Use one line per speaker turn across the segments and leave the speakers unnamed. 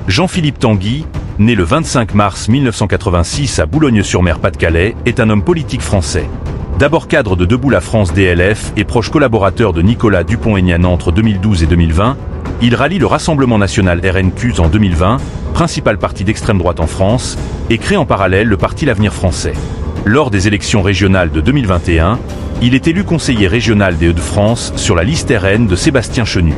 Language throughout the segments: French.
Jean-Philippe Tanguy, né le 25 mars 1986 à Boulogne-sur-Mer, Pas-de-Calais, est un homme politique français. D'abord cadre de Debout la France DLF et proche collaborateur de Nicolas Dupont-Aignan entre 2012 et 2020, il rallie le Rassemblement national RNQ en 2020, principal parti d'extrême droite en France, et crée en parallèle le parti L'Avenir français. Lors des élections régionales de 2021, il est élu conseiller régional des Hauts-de-France sur la liste RN de Sébastien Chenu.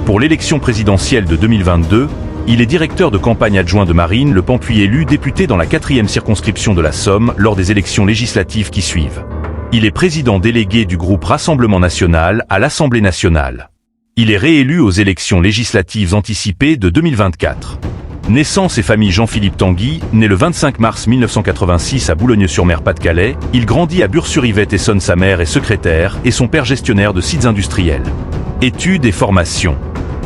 Pour l'élection présidentielle de 2022, il est directeur de campagne adjoint de Marine Le Pen puis élu député dans la 4e circonscription de la Somme lors des élections législatives qui suivent. Il est président délégué du groupe Rassemblement national à l'Assemblée nationale. Il est réélu aux élections législatives anticipées de 2024. Naissance et famille Jean-Philippe Tanguy, né le 25 mars 1986 à Boulogne-sur-Mer, Pas-de-Calais, il grandit à Bure-sur-Yvette. Essonne. Sa mère est secrétaire et son père gestionnaire de sites industriels. Études et formation.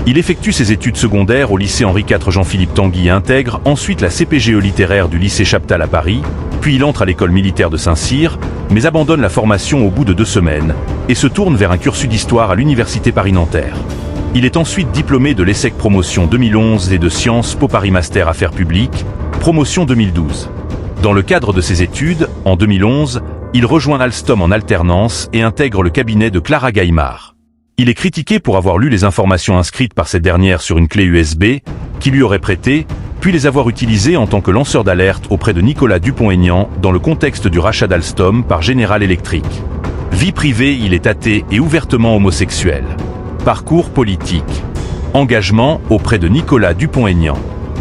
Il effectue ses études secondaires au lycée Henri IV. Jean-Philippe Tanguy intègre ensuite la CPGE littéraire du lycée Chaptal à Paris, puis il entre à l'école militaire de Saint-Cyr, mais abandonne la formation au bout de 2 semaines, et se tourne vers un cursus d'histoire à l'université Paris-Nanterre. Il est ensuite diplômé de l'ESSEC promotion 2011 et de Sciences Po Paris Master Affaires publiques, promotion 2012. Dans le cadre de ses études, en 2011, il rejoint Alstom en alternance et intègre le cabinet de Clara Gaimard. Il est critiqué pour avoir lu les informations inscrites par cette dernière sur une clé USB, qui lui aurait prêté, puis les avoir utilisées en tant que lanceur d'alerte auprès de Nicolas Dupont-Aignan dans le contexte du rachat d'Alstom par General Electric. Vie privée, il est athée et ouvertement homosexuel. Parcours politique. Engagement auprès de Nicolas Dupont-Aignan.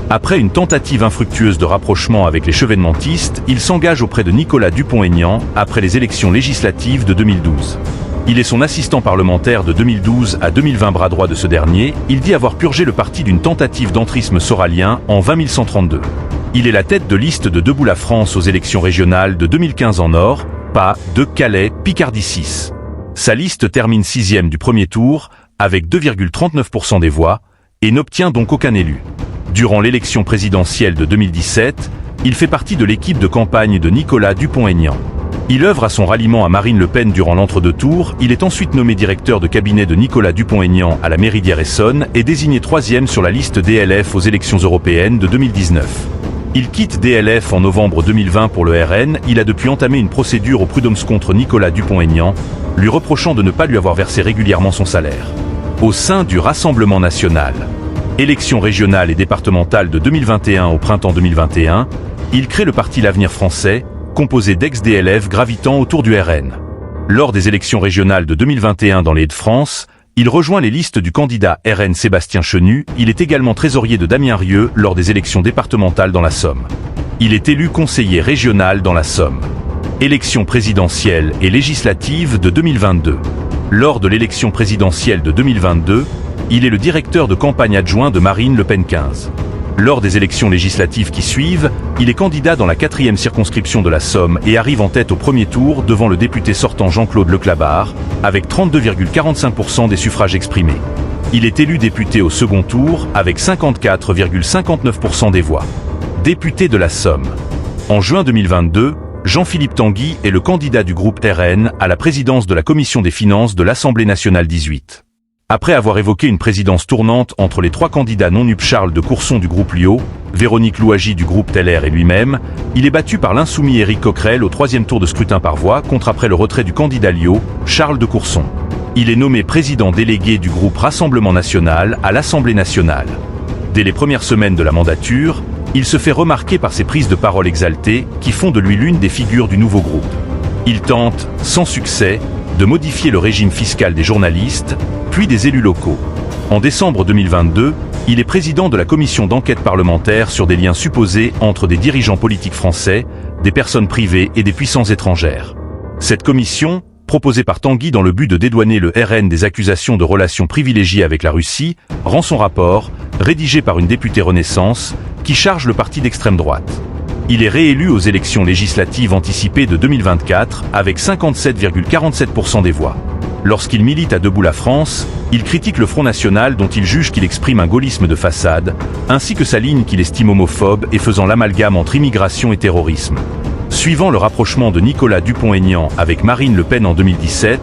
Après une tentative infructueuse de rapprochement avec les chevènementistes, il s'engage auprès de Nicolas Dupont-Aignan après les élections législatives de 2012. Il est son assistant parlementaire de 2012 à 2020, bras droit de ce dernier. Il dit avoir purgé le parti d'une tentative d'entrisme soralien en 20 132. Il est la tête de liste de Debout la France aux élections régionales de 2015 en Nord, Pas, de Calais, Picardie 6. Sa liste termine 6e du premier tour, avec 2,39% des voix, et n'obtient donc aucun élu. Durant l'élection présidentielle de 2017, il fait partie de l'équipe de campagne de Nicolas Dupont-Aignan. Il œuvre à son ralliement à Marine Le Pen durant l'entre-deux tours. Il est ensuite nommé directeur de cabinet de Nicolas Dupont-Aignan à la mairie d'Hyères-Essonnes et désigné 3e sur la liste DLF aux élections européennes de 2019. Il quitte DLF en novembre 2020 pour le RN. Il a depuis entamé une procédure au prud'homme contre Nicolas Dupont-Aignan, lui reprochant de ne pas lui avoir versé régulièrement son salaire. Au sein du Rassemblement national. Élections régionales et départementales de 2021 au printemps 2021, il crée le parti L'Avenir français, composé d'ex-DLF gravitant autour du RN. Lors des élections régionales de 2021 dans les Hauts-de-France, il rejoint les listes du candidat RN Sébastien Chenu. Il est également trésorier de Damien Rieu lors des élections départementales dans la Somme. Il est élu conseiller régional dans la Somme. Élections présidentielles et législatives de 2022. Lors de l'élection présidentielle de 2022, il est le directeur de campagne adjoint de Marine Le Pen 15. Lors des élections législatives qui suivent, il est candidat dans la 4e circonscription de la Somme et arrive en tête au premier tour devant le député sortant Jean-Claude Leclabar, avec 32,45% des suffrages exprimés. Il est élu député au second tour avec 54,59% des voix. Député de la Somme. En juin 2022, Jean-Philippe Tanguy est le candidat du groupe RN à la présidence de la Commission des finances de l'Assemblée nationale 18. Après avoir évoqué une présidence tournante entre les 3 candidats non-UP, Charles de Courson du groupe Lio, Véronique Louagie du groupe Teller et lui-même, il est battu par l'insoumis Éric Coquerel au 3e tour de scrutin par voix contre après le retrait du candidat Lio, Charles de Courson. Il est nommé président délégué du groupe Rassemblement national à l'Assemblée nationale. Dès les premières semaines de la mandature, il se fait remarquer par ses prises de parole exaltées qui font de lui l'une des figures du nouveau groupe. Il tente, sans succès, de modifier le régime fiscal des journalistes, puis des élus locaux. En décembre 2022, il est président de la commission d'enquête parlementaire sur des liens supposés entre des dirigeants politiques français, des personnes privées et des puissances étrangères. Cette commission, proposée par Tanguy dans le but de dédouaner le RN des accusations de relations privilégiées avec la Russie, rend son rapport, rédigé par une députée Renaissance, qui charge le parti d'extrême droite. Il est réélu aux élections législatives anticipées de 2024 avec 57,47% des voix. Lorsqu'il milite à Debout la France, il critique le Front National dont il juge qu'il exprime un gaullisme de façade, ainsi que sa ligne qu'il estime homophobe et faisant l'amalgame entre immigration et terrorisme. Suivant le rapprochement de Nicolas Dupont-Aignan avec Marine Le Pen en 2017,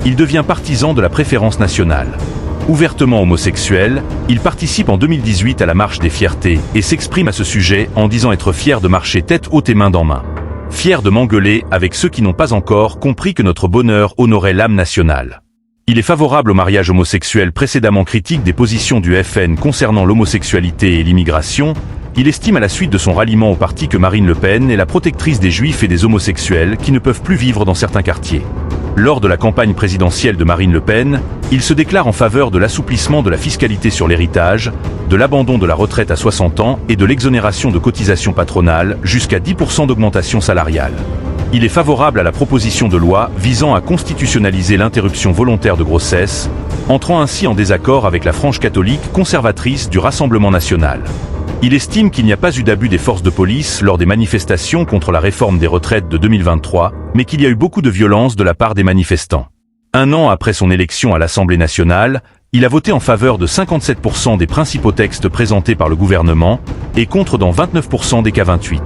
il devient partisan de la préférence nationale. Ouvertement homosexuel, il participe en 2018 à la Marche des Fiertés et s'exprime à ce sujet en disant être fier de marcher tête haute et main dans main. Fier de m'engueuler avec ceux qui n'ont pas encore compris que notre bonheur honorait l'âme nationale. Il est favorable au mariage homosexuel, précédemment critique des positions du FN concernant l'homosexualité et l'immigration. Il estime à la suite de son ralliement au parti que Marine Le Pen est la protectrice des juifs et des homosexuels qui ne peuvent plus vivre dans certains quartiers. Lors de la campagne présidentielle de Marine Le Pen, il se déclare en faveur de l'assouplissement de la fiscalité sur l'héritage, de l'abandon de la retraite à 60 ans et de l'exonération de cotisations patronales jusqu'à 10% d'augmentation salariale. Il est favorable à la proposition de loi visant à constitutionnaliser l'interruption volontaire de grossesse, entrant ainsi en désaccord avec la frange catholique conservatrice du Rassemblement national. Il estime qu'il n'y a pas eu d'abus des forces de police lors des manifestations contre la réforme des retraites de 2023, mais qu'il y a eu beaucoup de violence de la part des manifestants. Un an après son élection à l'Assemblée nationale, il a voté en faveur de 57% des principaux textes présentés par le gouvernement et contre dans 29% des cas 28.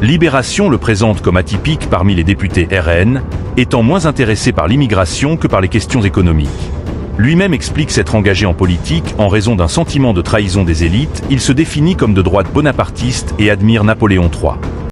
Libération le présente comme atypique parmi les députés RN, étant moins intéressé par l'immigration que par les questions économiques. Lui-même explique s'être engagé en politique en raison d'un sentiment de trahison des élites. Il se définit comme de droite bonapartiste et admire Napoléon III.